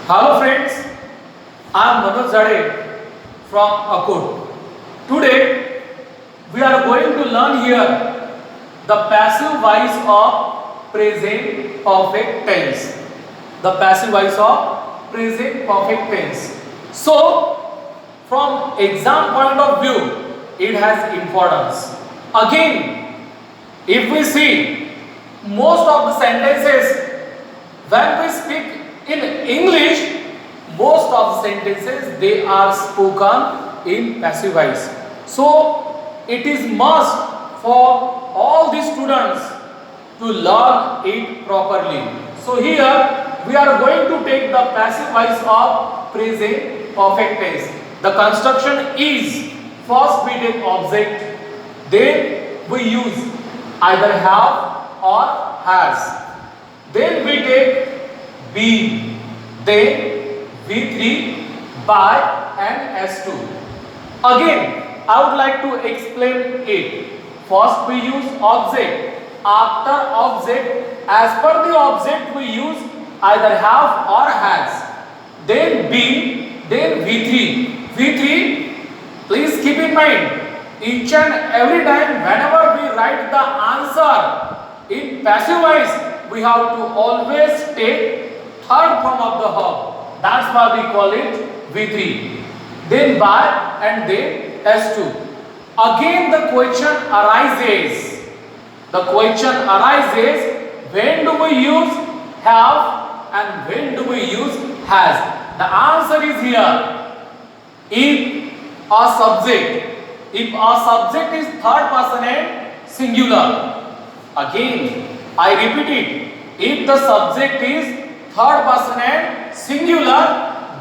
Hello friends, I am Manoj Zade from Akut. Today we are going to learn here the passive voice of present perfect tense. The passive voice of present perfect tense. So from exam point of view, it has importance. Again, if we see most of the sentences when we speak in English, most of the sentences they are spoken in passive voice. So it is must for all the students to learn it properly. So here we are going to take the passive voice of present perfect tense. The construction is first we take object, then we use either have or has. Then we take be, then V3 by and S2. Again, I would like to explain it. First we use object. After object, as per the object we use either have or has. Then be, then V3. V3, please keep in mind, each and every time whenever we write the answer in passive voice, we have to always take third form of the verb. That's why we call it V3. Then by and then S2. Again the question arises. The question arises, when do we use have and when do we use has? The answer is here. If a subject is third person and singular. Again, I repeat it. If the subject is third person and singular,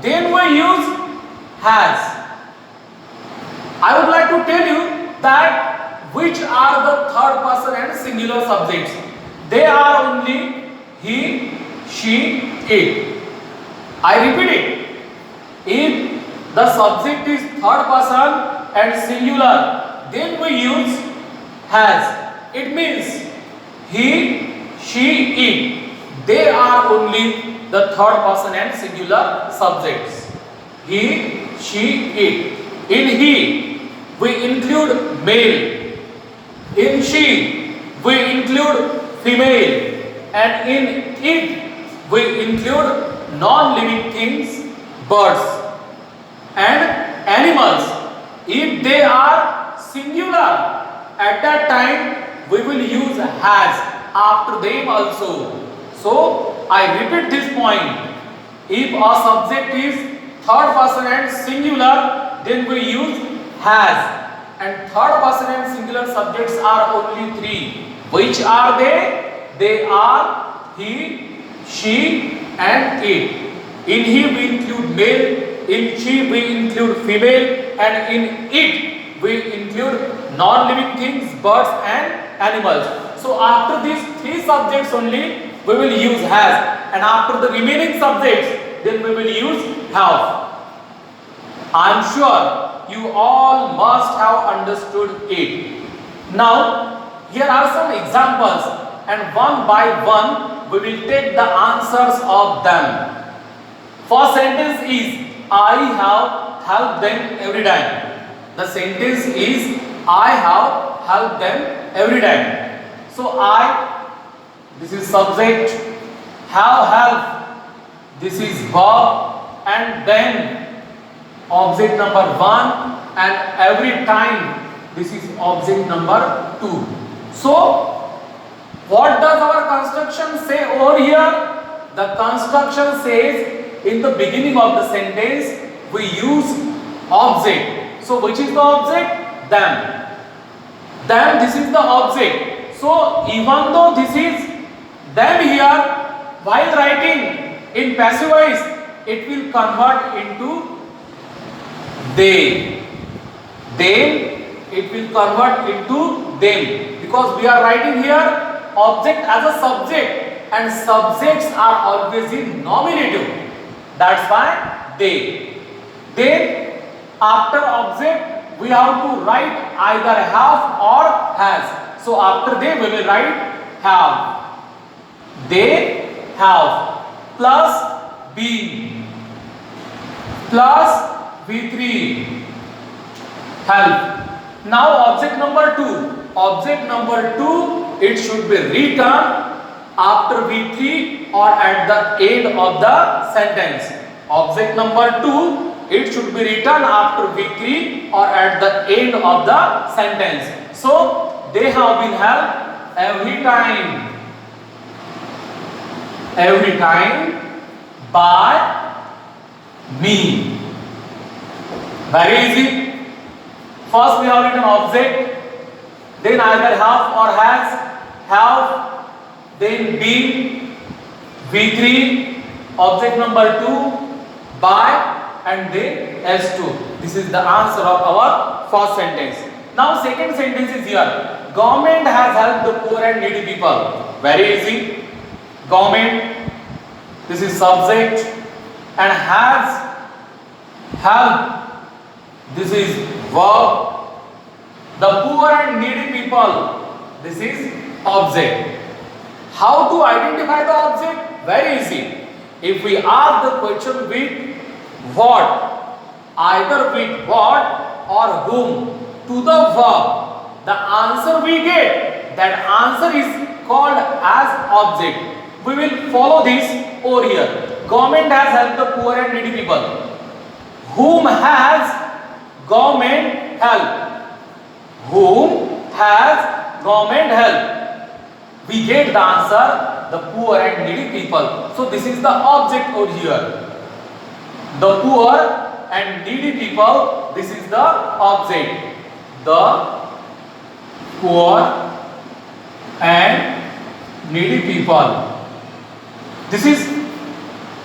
then we use has. I would like to tell you that which are the third person and singular subjects. They are only he, she, it. I repeat it. If the subject is third person and singular, then we use has. It means he, she, it. They are only the third person and singular subjects. He, she, it. In he, we include male. In she, we include female. And in it, we include non-living things, birds and animals. If they are singular, at that time we will use has after them also. So I repeat this point. If a subject is third person and singular, then we use has. And third person and singular subjects are only three. Which are they? They are he, she and it. In he we include male, in she we include female, and in it we include non-living things, birds and animals. So after these three subjects only we will use has, and after the remaining subjects then we will use have. I am sure you all must have understood it. Now here are some examples, and one by one we will take the answers of them. First sentence is I have helped them every time. The sentence is I have helped them every time. So I, this is subject, have helped, this is verb, and then object number 1, and every time, this is object number 2. So what does our construction say over here? The construction says in the beginning of the sentence we use object. So which is the object? Them. Them, this is the object. So even though this is them here, while writing in passive voice, it will convert into they. They, it will convert into them, because we are writing here object as a subject, and subjects are always in nominative. That's why they. Then after object we have to write either have or has. So after they we will write have. They have plus been. plus V3 help. Now object number 2. Object number 2, it should be written after V3 or at the end of the sentence. Object number 2, it should be written after V3 or at the end of the sentence. So they have been helped every time by me. Very easy. First we have written object, then either have or have, then been, V3, object number 2, by, and then S2. This is the answer of our first sentence. Now second sentence is here. Government has helped the poor and needy people. Very easy. Government, this is subject, and has helped, this is verb. The poor and needy people, this is object. How to identify the object? Very easy. If we ask the question with what, either with what or whom, to the verb, the answer we get, that answer is called as object. We will follow this over here. Government has helped the poor and needy people. Whom has government helped? Whom has government helped? We get the answer, the poor and needy people. So this is the object over here. The poor and needy people, this is the object. The poor and needy people. This is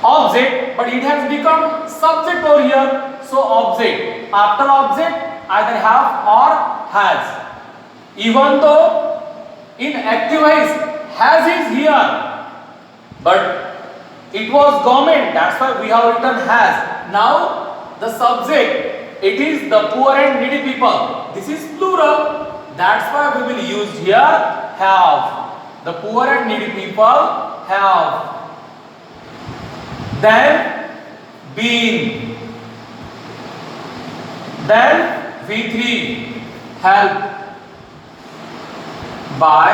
object, but it has become subject over here. So object. After object, either have or has. Even though in active voice has is here, but it was government, that's why we have written has. Now the subject, it is the poor and needy people. This is plural, that's why we will use here have. The poor and needy people have. Then been. Then V3 help by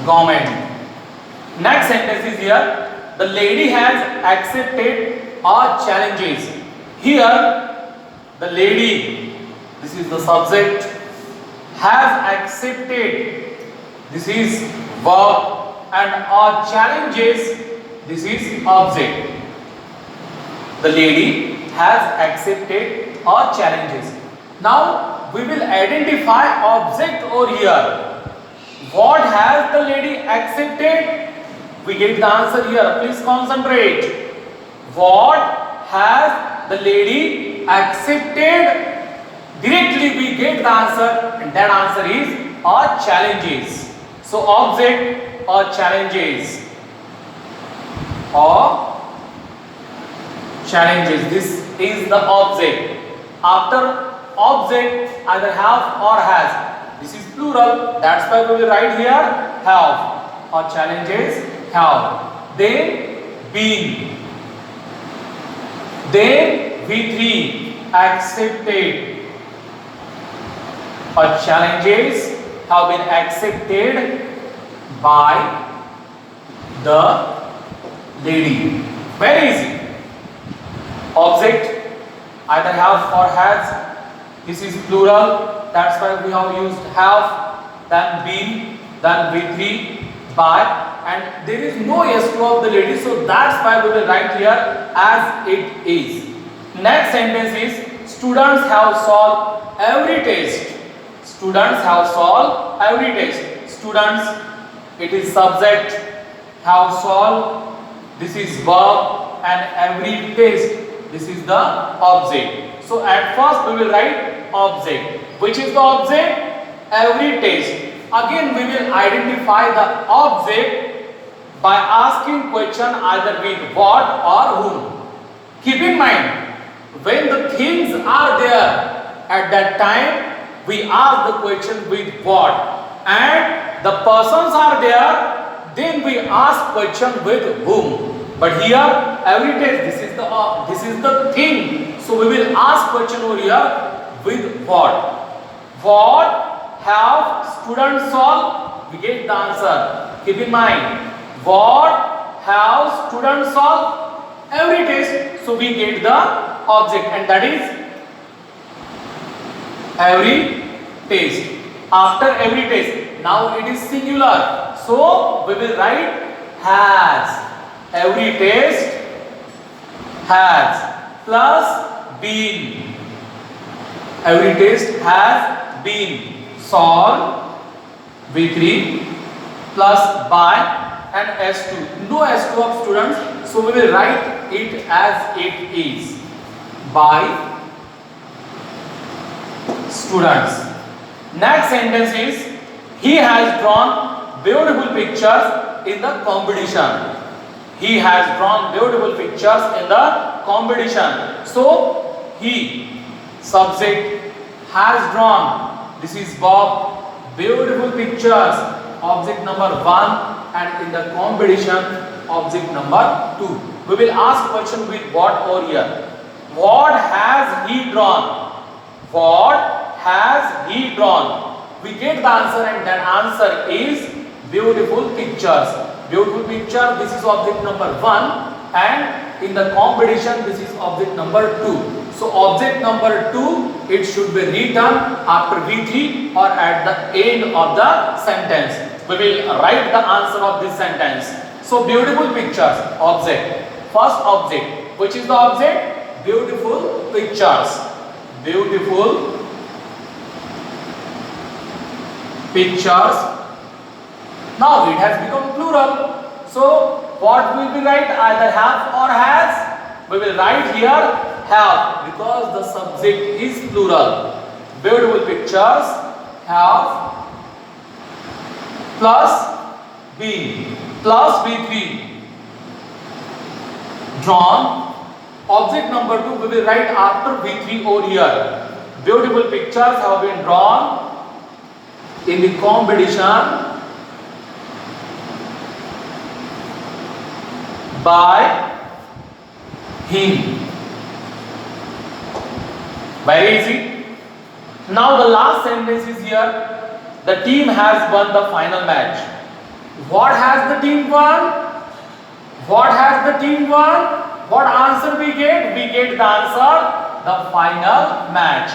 government. Next sentence is here. The lady has accepted our challenges. Here, the lady, this is the subject, has accepted, this is verb, and our challenges, this is object. The lady has accepted our challenges. Now we will identify object over here. What has the lady accepted? We get the answer here. Please concentrate. What has the lady accepted? Directly we get the answer, and that answer is our challenges. So object or challenges or challenges. This is the object. After object, either have or has. This is plural. That's why we will write here have or challenges have. Then been. Then V3 accepted or challenges have been accepted by the lady. Very easy. Object, either have or has. This is plural. That's why we have used have, then been, then V3, by, and there is no S2 of the lady. So that's why we will write here as it is. Next sentence is students have solved every test. Students have solved every test. Students, it is subject, have solved, this is verb, and every test, this is the object. So at first we will write object. Which is the object? Every test. Again we will identify the object by asking question either with what or whom. Keep in mind, when the things are there, at that time we ask the question with what, and the persons are there, then we ask question with whom. But here every test, this is the thing. So we will ask question over here with what? What have students solved? We get the answer. Keep in mind, what have students solved? Every test. So we get the object, and that is every test. After every test, now it is singular. So we will write has. Every test has plus been. Every test has been solved V3 plus by and S2. No S2 of students, so we will write it as it is by students. Next sentence is he has drawn beautiful pictures in the competition. He has drawn beautiful pictures in the competition. So he, subject, has drawn, this is Bob, beautiful pictures, object number 1, and in the competition, object number 2. We will ask question with what over here. What has he drawn? What has he drawn? We get the answer, and that answer is beautiful pictures. Beautiful picture, this is object number 1, and in the competition, this is object number 2. So object number 2, it should be written after V3 or at the end of the sentence. We will write the answer of this sentence. So beautiful pictures, object. First object, which is the object? Beautiful pictures. Beautiful pictures. Now it has become plural. So what will we write? Either have or has. We will write here have because the subject is plural. Beautiful pictures have plus been plus V3 drawn. Object number 2 we will write after V3 over here. Beautiful pictures have been drawn in the competition by him. Very easy. Now the last sentence is here. The team has won the final match. What has the team won? What has the team won? What answer we get? We get the answer, the final match.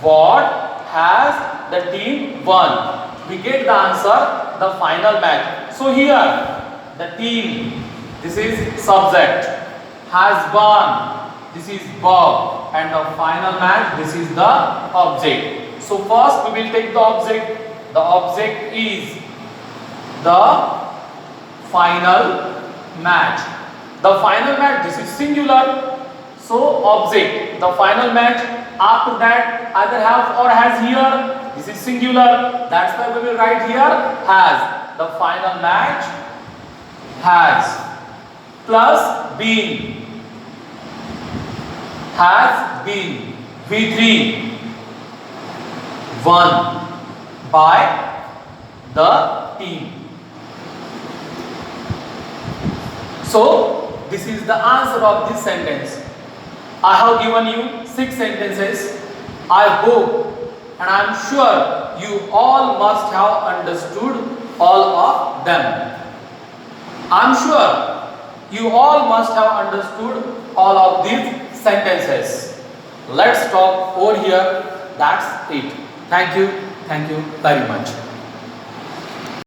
What has the team won? We get the answer, the final match. So here, the team, this is subject, has won. This is verb, and the final match, this is the object. So first we will take the object. The object is the final match. The final match, this is singular. So object, the final match. After that, either have or has here. This is singular. That's why we will write here has. The final match has plus been. Has been V3 won by the team. So this is the answer of this sentence. I have given you 6 sentences. I hope and I am sure you all must have understood all of them. I am sure you all must have understood all of these sentences. Let's stop over here. That's it. Thank you very much.